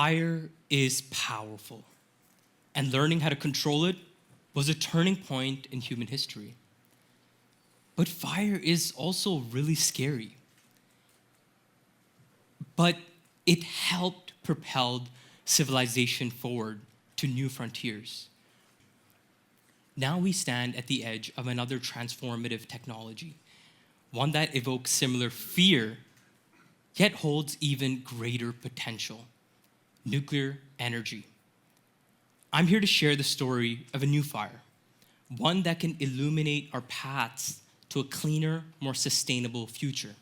Fire is powerful, and learning how to control it was a turning point in human history. But fire is also really scary. But it helped propel civilization forward to new frontiers. Now we stand at the edge of another transformative technology, one that evokes similar fear, yet holds even greater potential: nuclear energy. I'm here to share the story of a new fire, one that can illuminate our paths to a cleaner, more sustainable future.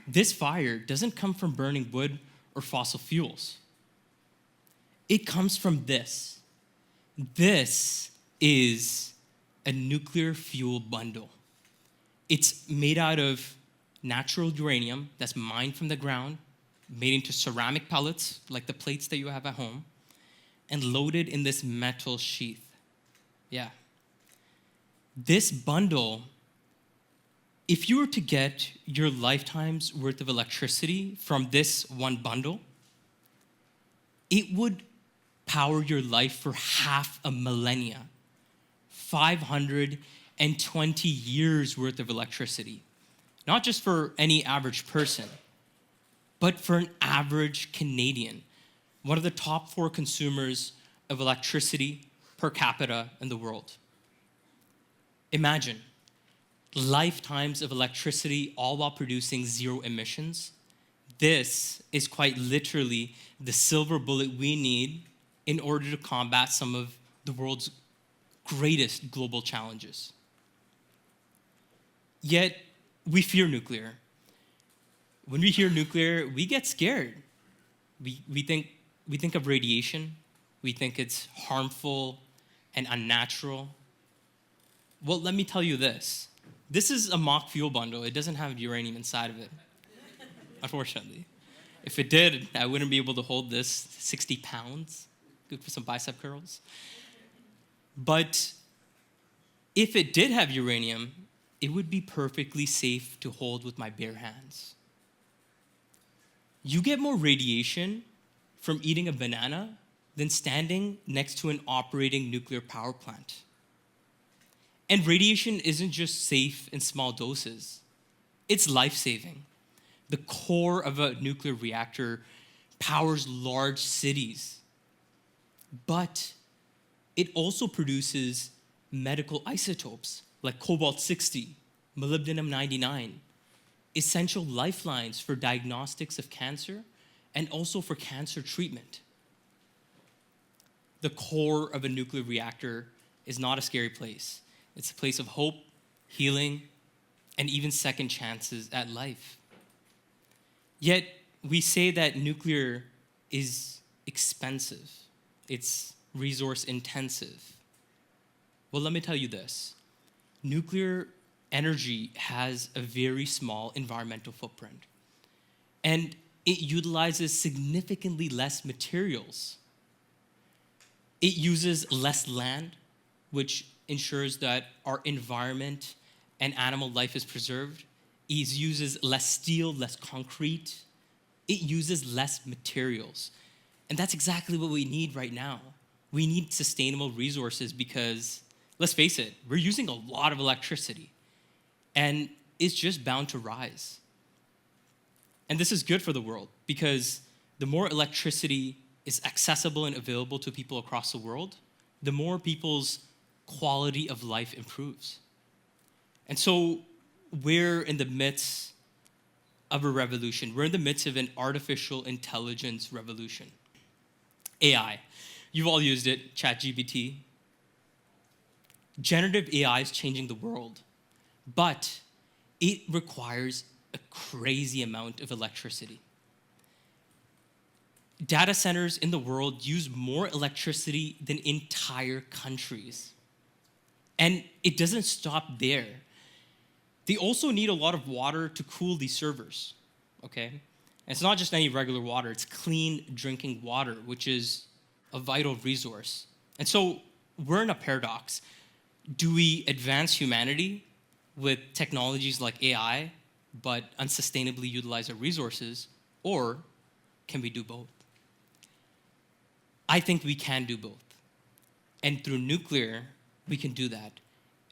This fire doesn't come from burning wood or fossil fuels. It comes from this. This is a nuclear fuel bundle. It's made out of natural uranium that's mined from the ground, made into ceramic pellets, like the plates that you have at home, and loaded in this metal sheath. Yeah. This bundle, if you were to get your lifetime's worth of electricity from this one bundle, it would power your life for half a millennia, 520 years worth of electricity. Not just for any average person, but for an average Canadian, one of the top 4 consumers of electricity per capita in the world. Imagine lifetimes of electricity, all while producing 0 emissions. This is quite literally the silver bullet we need in order to combat some of the world's greatest global challenges. Yet, we fear nuclear. When we hear nuclear, we get scared. We think of radiation. We think it's harmful and unnatural. Well, let me tell you this. This is a mock fuel bundle. It doesn't have uranium inside of it, unfortunately. If it did, I wouldn't be able to hold this 60 pounds. Good for some bicep curls. But if it did have uranium, it would be perfectly safe to hold with my bare hands. You get more radiation from eating a banana than standing next to an operating nuclear power plant. And radiation isn't just safe in small doses. It's life-saving. The core of a nuclear reactor powers large cities. But it also produces medical isotopes like cobalt-60, molybdenum-99, essential lifelines for diagnostics of cancer and also for cancer treatment. The core of a nuclear reactor is not a scary place. It's a place of hope, healing, and even second chances at life. Yet, we say that nuclear is expensive. It's resource intensive. Well, let me tell you this. Nuclear energy has a very small environmental footprint, and it utilizes significantly less materials. It uses less land, which ensures that our environment and animal life is preserved. It uses less steel, less concrete. It uses less materials. And that's exactly what we need right now. We need sustainable resources because, let's face it, we're using a lot of electricity, and it's just bound to rise. And this is good for the world because the more electricity is accessible and available to people across the world, the more people's quality of life improves. And so we're in the midst of a revolution. We're in the midst of an artificial intelligence revolution. AI. You've all used it, ChatGPT. Generative AI is changing the world, but it requires a crazy amount of electricity. Data centers in the world use more electricity than entire countries. And it doesn't stop there. They also need a lot of water to cool these servers, okay? And it's not just any regular water, it's clean drinking water, which is a vital resource. And so we're in a paradox. Do we advance humanity with technologies like AI, but unsustainably utilize our resources, or can we do both? I think we can do both. And through nuclear, we can do that.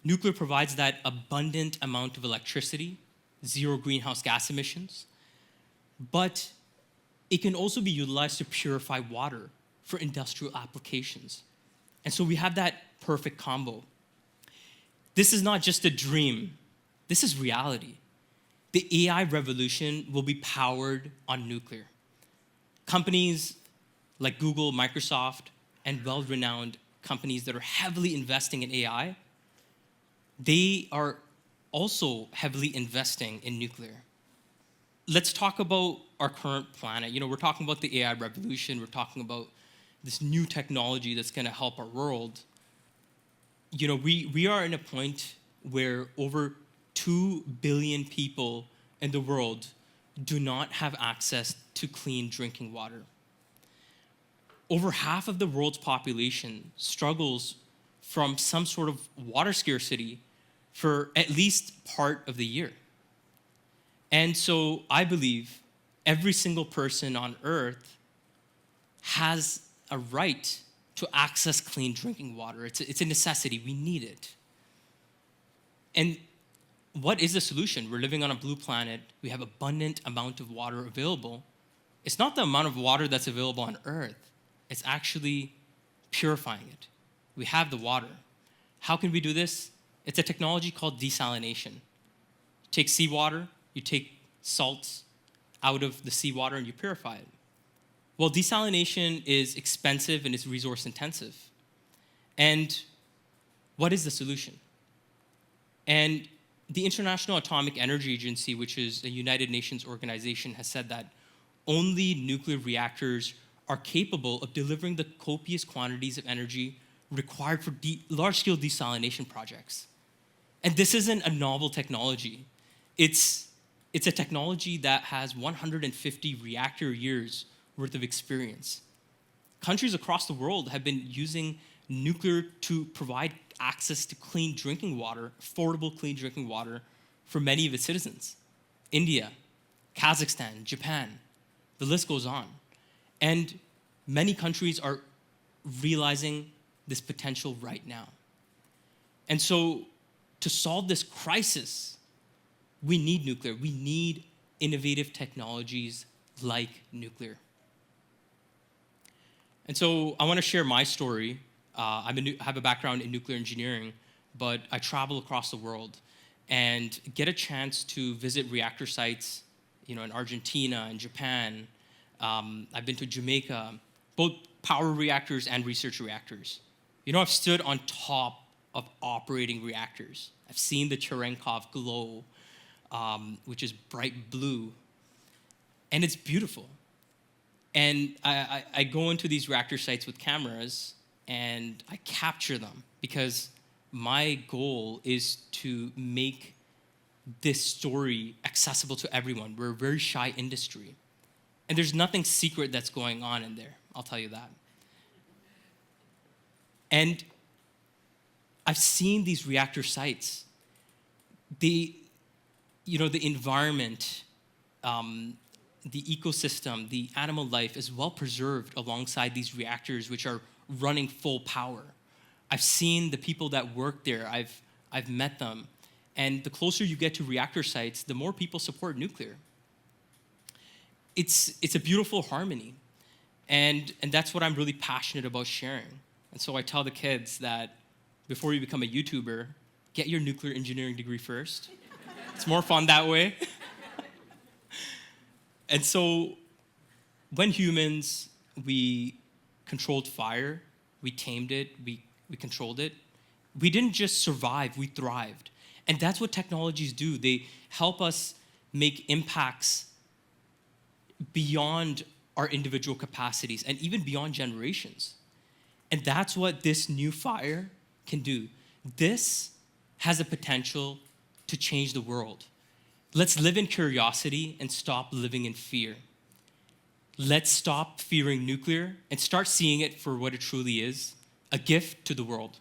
Nuclear provides that abundant amount of electricity, zero greenhouse gas emissions, but it can also be utilized to purify water for industrial applications. And so we have that perfect combo. This is not just a dream, this is reality. The AI revolution will be powered on nuclear. Companies like Google, Microsoft, and well-renowned companies that are heavily investing in AI, they are also heavily investing in nuclear. Let's talk about our current planet. We're talking about the AI revolution. We're talking about this new technology that's going to help our world. We are in a point where over 2 billion people in the world do not have access to clean drinking water. Over half of the world's population struggles from some sort of water scarcity for at least part of the year. And so I believe every single person on earth has a right to access clean drinking water. It's a necessity. We need it. And what is the solution? We're living on a blue planet. We have abundant amount of water available. It's not the amount of water that's available on Earth. It's actually purifying it. We have the water. How can we do this? It's a technology called desalination. You take seawater, you take salts out of the seawater, and you purify it. Well, desalination is expensive and it's resource intensive. And what is the solution? And the International Atomic Energy Agency, which is a United Nations organization, has said that only nuclear reactors are capable of delivering the copious quantities of energy required for large-scale desalination projects. And this isn't a novel technology. It's a technology that has 150 reactor years worth of experience. Countries across the world have been using nuclear to provide access to clean drinking water, affordable clean drinking water for many of its citizens. India, Kazakhstan, Japan, the list goes on. And many countries are realizing this potential right now. And so to solve this crisis, we need nuclear. We need innovative technologies like nuclear. And so I want to share my story. I have a background in nuclear engineering, but I travel across the world and get a chance to visit reactor sites, in Argentina and Japan. I've been to Jamaica, both power reactors and research reactors. I've stood on top of operating reactors. I've seen the Cherenkov glow, which is bright blue, and it's beautiful. And I go into these reactor sites with cameras and I capture them because my goal is to make this story accessible to everyone. We're a very shy industry. And there's nothing secret that's going on in there, I'll tell you that. And I've seen these reactor sites. The environment, the ecosystem, the animal life is well preserved alongside these reactors, which are running full power. I've seen the people that work there. I've met them. And the closer you get to reactor sites, the more people support nuclear. It's a beautiful harmony. And that's what I'm really passionate about sharing. And so I tell the kids that before you become a YouTuber, get your nuclear engineering degree first. It's more fun that way. And so when humans, we controlled fire, we tamed it, we controlled it, we didn't just survive, we thrived. And that's what technologies do. They help us make impacts beyond our individual capacities and even beyond generations. And that's what this new fire can do. This has the potential to change the world. Let's live in curiosity and stop living in fear. Let's stop fearing nuclear and start seeing it for what it truly is, a gift to the world.